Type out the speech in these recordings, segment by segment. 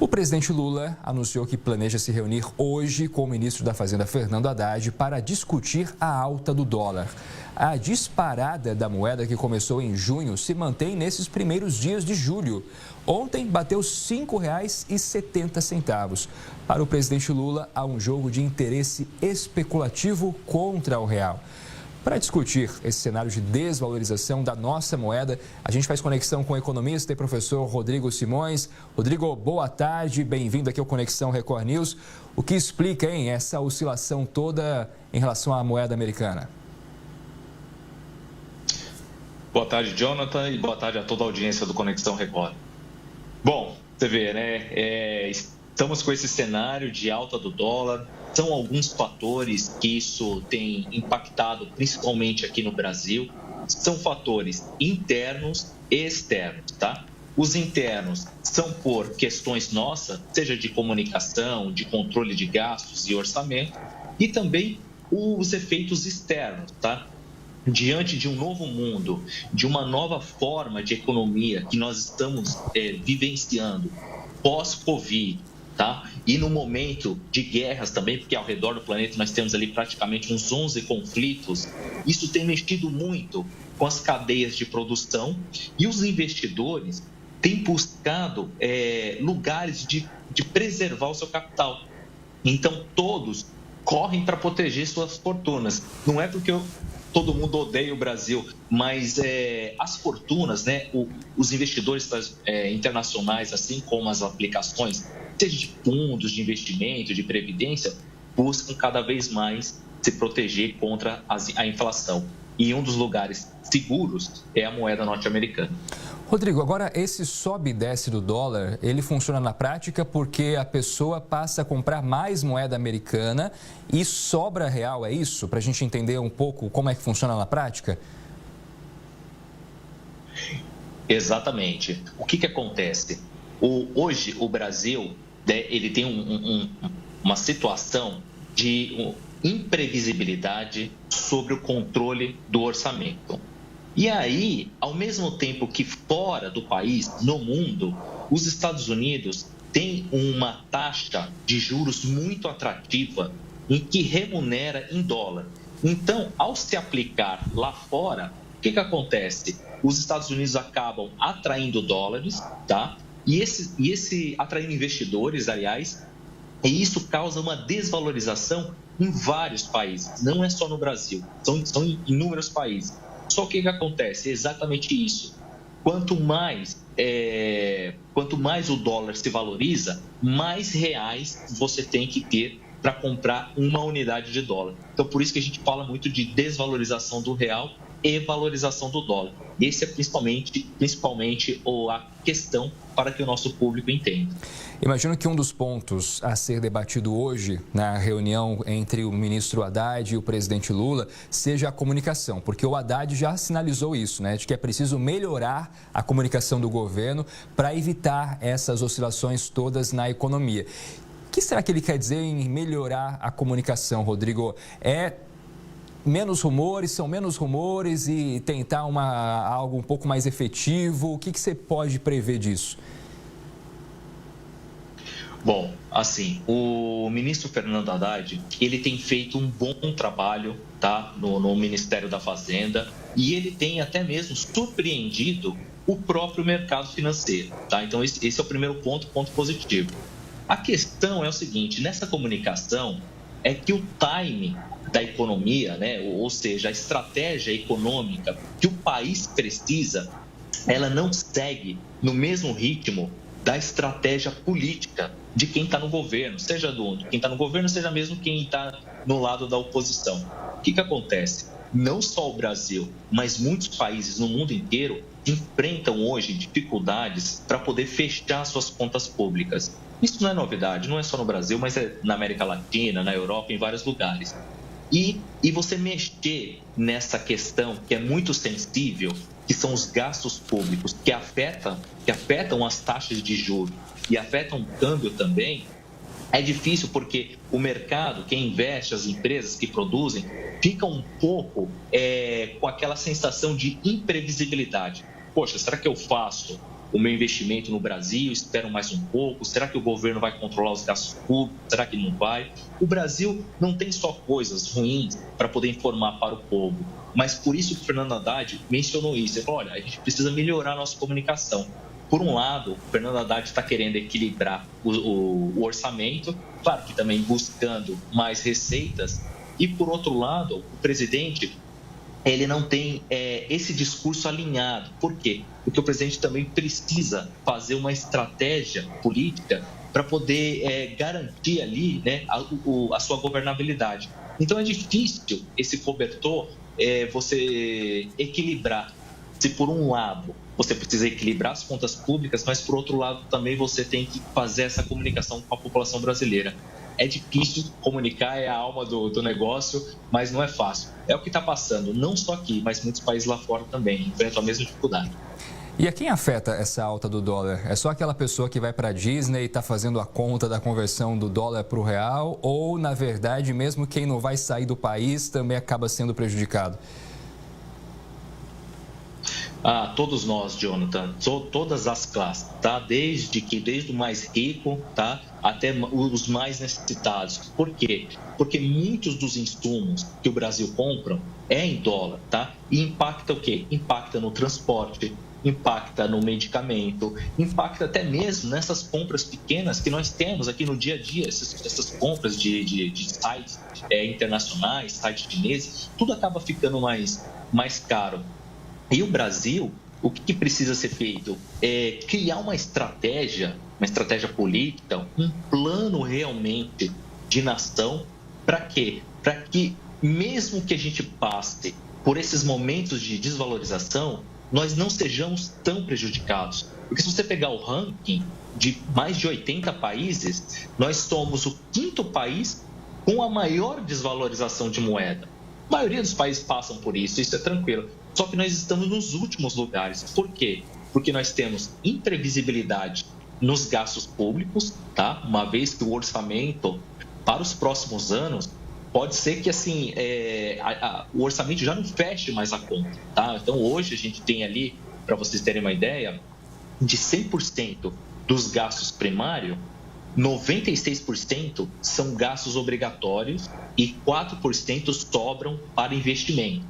O presidente Lula anunciou que planeja se reunir hoje com o ministro da Fazenda, Fernando Haddad, para discutir a alta do dólar. A disparada da moeda, que começou em junho, se mantém nesses primeiros dias de julho. Ontem bateu R$ 5,70. Para o presidente Lula, há um jogo de interesse especulativo contra o real. Para discutir esse cenário de desvalorização da nossa moeda, a gente faz conexão com o economista e professor Rodrigo Simões. Rodrigo, boa tarde, bem-vindo aqui ao Conexão Record News. O que explica, essa oscilação toda em relação à moeda americana? Boa tarde, Jonathan, e boa tarde a toda a audiência do Conexão Record. Bom, você vê, estamos com esse cenário de alta do dólar. São alguns fatores que isso tem impactado, principalmente aqui no Brasil. São fatores internos e externos, tá? Os internos são por questões nossas, seja de comunicação, de controle de gastos e orçamento, e também os efeitos externos, tá? Diante de um novo mundo, de uma nova forma de economia que nós estamos vivenciando pós-Covid, tá? E no momento de guerras também, porque ao redor do planeta nós temos ali praticamente uns 11 conflitos, isso tem mexido muito com as cadeias de produção e os investidores têm buscado lugares de preservar o seu capital. Então, todos correm para proteger suas fortunas. Não é porque todo mundo odeia o Brasil, mas as fortunas, os investidores internacionais, assim como as aplicações, seja de fundos de investimento, de previdência, buscam cada vez mais se proteger contra a inflação. E um dos lugares seguros é a moeda norte-americana. Rodrigo, agora esse sobe e desce do dólar, ele funciona na prática porque a pessoa passa a comprar mais moeda americana e sobra real, é isso? Para a gente entender um pouco como é que funciona na prática? Exatamente. O que acontece? Hoje o Brasil ele tem uma situação de imprevisibilidade sobre o controle do orçamento. E aí, ao mesmo tempo que fora do país, no mundo, os Estados Unidos têm uma taxa de juros muito atrativa em que remunera em dólar. Então, ao se aplicar lá fora, o que acontece? Os Estados Unidos acabam atraindo dólares, tá? E esse atraindo investidores, aliás, e isso causa uma desvalorização em vários países, não é só no Brasil, são em inúmeros países. Só que o que acontece? É exatamente isso. Quanto mais o dólar se valoriza, mais reais você tem que ter para comprar uma unidade de dólar. Então, por isso que a gente fala muito de desvalorização do real e valorização do dólar. Esse é principalmente a questão para que o nosso público entenda. Imagino que um dos pontos a ser debatido hoje na reunião entre o ministro Haddad e o presidente Lula seja a comunicação, porque o Haddad já sinalizou isso, de que é preciso melhorar a comunicação do governo para evitar essas oscilações todas na economia. O que será que ele quer dizer em melhorar a comunicação, Rodrigo? São menos rumores e tentar algo um pouco mais efetivo? O que você pode prever disso? Bom, assim, o ministro Fernando Haddad, ele tem feito um bom trabalho, tá, no Ministério da Fazenda, e ele tem até mesmo surpreendido o próprio mercado financeiro, tá? Então, esse é o primeiro ponto positivo. A questão é o seguinte, nessa comunicação, é que o timing da economia, ou seja, a estratégia econômica que o país precisa, ela não segue no mesmo ritmo da estratégia política de quem está no governo, seja quem está no governo, seja mesmo quem está no lado da oposição. O que acontece? Não só o Brasil, mas muitos países no mundo inteiro enfrentam hoje dificuldades para poder fechar suas contas públicas. Isso não é novidade, não é só no Brasil, mas é na América Latina, na Europa, em vários lugares. E você mexer nessa questão que é muito sensível, que são os gastos públicos, que afetam as taxas de juros e afetam o câmbio também, é difícil porque o mercado, quem investe, as empresas que produzem, fica um pouco com aquela sensação de imprevisibilidade. Poxa, será que eu faço o meu investimento no Brasil, espero mais um pouco, será que o governo vai controlar os gastos públicos, será que não vai? O Brasil não tem só coisas ruins para poder informar para o povo, mas por isso que o Fernando Haddad mencionou isso. Ele falou, olha, a gente precisa melhorar a nossa comunicação. Por um lado, o Fernando Haddad está querendo equilibrar o orçamento, claro que também buscando mais receitas, e por outro lado, o presidente ele não tem esse discurso alinhado. Por quê? Porque o presidente também precisa fazer uma estratégia política para poder garantir ali, né, a sua governabilidade. Então é difícil esse cobertor você equilibrar. Se por um lado você precisa equilibrar as contas públicas, mas por outro lado também você tem que fazer essa comunicação com a população brasileira. É difícil comunicar, é a alma do negócio, mas não é fácil. É o que está passando, não só aqui, mas muitos países lá fora também enfrentam a mesma dificuldade. E a quem afeta essa alta do dólar? É só aquela pessoa que vai para a Disney e está fazendo a conta da conversão do dólar para o real? Ou, na verdade, mesmo quem não vai sair do país também acaba sendo prejudicado? Todos nós, Jonathan, todas as classes, tá? Desde o mais rico, tá? Até os mais necessitados. Por quê? Porque muitos dos insumos que o Brasil compra é em dólar, tá? E impacta o quê? Impacta no transporte, impacta no medicamento, impacta até mesmo nessas compras pequenas que nós temos aqui no dia a dia, essas compras de sites internacionais, sites chineses, tudo acaba ficando mais caro. E o Brasil, o que precisa ser feito? É criar uma estratégia política, um plano realmente de nação. Para quê? Para que, mesmo que a gente passe por esses momentos de desvalorização, nós não sejamos tão prejudicados. Porque se você pegar o ranking de mais de 80 países, nós somos o 5º país com a maior desvalorização de moeda. A maioria dos países passam por isso é tranquilo. Só que nós estamos nos últimos lugares. Por quê? Porque nós temos imprevisibilidade nos gastos públicos, tá? Uma vez que o orçamento para os próximos anos pode ser que assim o orçamento já não feche mais a conta, tá? Então hoje a gente tem ali, para vocês terem uma ideia, de 100% dos gastos primários, 96% são gastos obrigatórios e 4% sobram para investimento.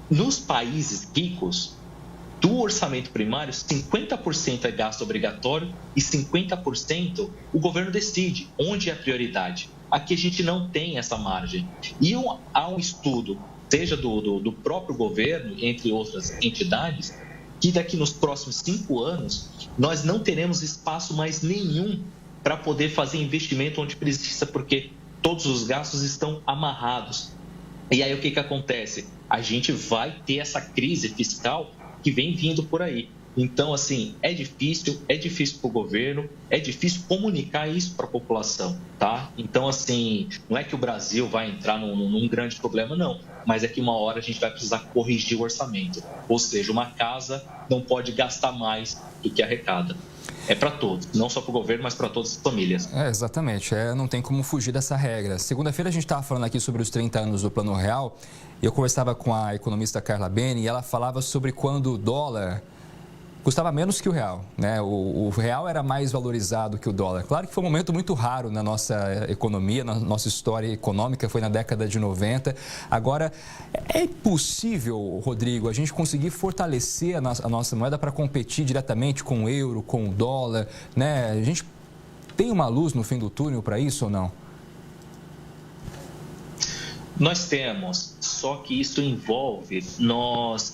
Nos países ricos, do orçamento primário, 50% é gasto obrigatório e 50% o governo decide onde é a prioridade. Aqui a gente não tem essa margem. E há um estudo, seja do próprio governo, entre outras entidades, que daqui nos próximos 5 anos nós não teremos espaço mais nenhum para poder fazer investimento onde precisa, porque todos os gastos estão amarrados. E aí o que acontece? A gente vai ter essa crise fiscal que vem vindo por aí. Então, assim, é difícil para o governo, é difícil comunicar isso para a população, tá? Então, assim, não é que o Brasil vai entrar num grande problema, não. Mas é que uma hora a gente vai precisar corrigir o orçamento. Ou seja, uma casa não pode gastar mais do que arrecada. É para todos, não só para o governo, mas para todas as famílias. Exatamente, não tem como fugir dessa regra. Segunda-feira a gente estava falando aqui sobre os 30 anos do Plano Real e eu conversava com a economista Carla Beni e ela falava sobre quando o dólar custava menos que o real, né? O real era mais valorizado que o dólar. Claro que foi um momento muito raro na nossa economia, na nossa história econômica, foi na década de 90. Agora, é impossível, Rodrigo, a gente conseguir fortalecer a nossa moeda para competir diretamente com o euro, com o dólar, né? A gente tem uma luz no fim do túnel para isso ou não? Nós temos, só que isso envolve nós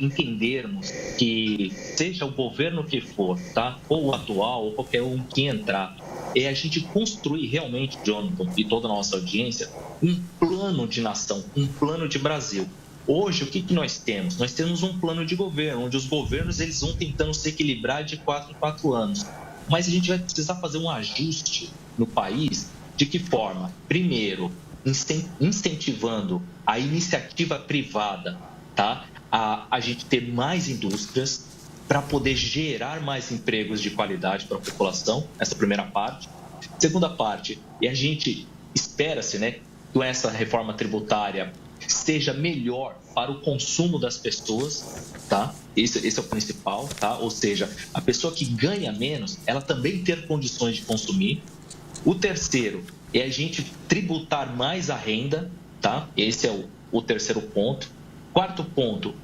entendermos que, seja o governo que for, tá? Ou o atual, ou qualquer um que entrar, é a gente construir realmente, Jonathan, e toda a nossa audiência, um plano de nação, um plano de Brasil. Hoje, o que nós temos? Nós temos um plano de governo, onde os governos eles vão tentando se equilibrar de 4 em 4 anos. Mas a gente vai precisar fazer um ajuste no país. De que forma? Primeiro, incentivando a iniciativa privada, tá? A gente ter mais indústrias para poder gerar mais empregos de qualidade para a população, essa primeira parte. Segunda parte, e a gente espera-se, né, que essa reforma tributária seja melhor para o consumo das pessoas, tá? esse é o principal, tá? Ou seja, a pessoa que ganha menos, ela também ter condições de consumir. O terceiro é a gente tributar mais a renda, tá? Esse é o terceiro ponto. Quarto ponto,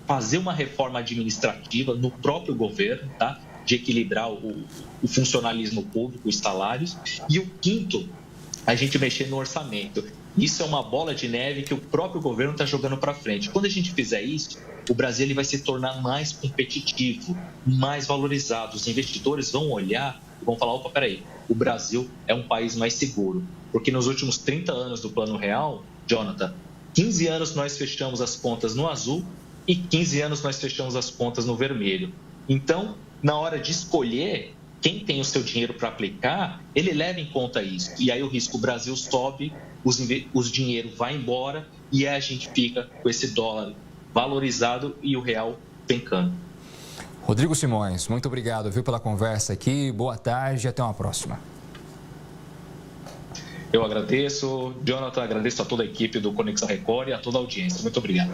fazer uma reforma administrativa no próprio governo, tá? De equilibrar o funcionalismo público, os salários. E o quinto, a gente mexer no orçamento. Isso é uma bola de neve que o próprio governo está jogando para frente. Quando a gente fizer isso, o Brasil ele vai se tornar mais competitivo, mais valorizado. Os investidores vão olhar e vão falar, opa, peraí, o Brasil é um país mais seguro. Porque nos últimos 30 anos do Plano Real, Jonathan, 15 anos nós fechamos as contas no azul e 15 anos nós fechamos as contas no vermelho. Então, na hora de escolher quem tem o seu dinheiro para aplicar, ele leva em conta isso. E aí o risco, o Brasil sobe, os dinheiro vai embora e aí a gente fica com esse dólar valorizado e o real pencando. Rodrigo Simões, muito obrigado, pela conversa aqui. Boa tarde e até uma próxima. Eu agradeço, Jonathan, agradeço a toda a equipe do Conexão Record e a toda a audiência. Muito obrigado.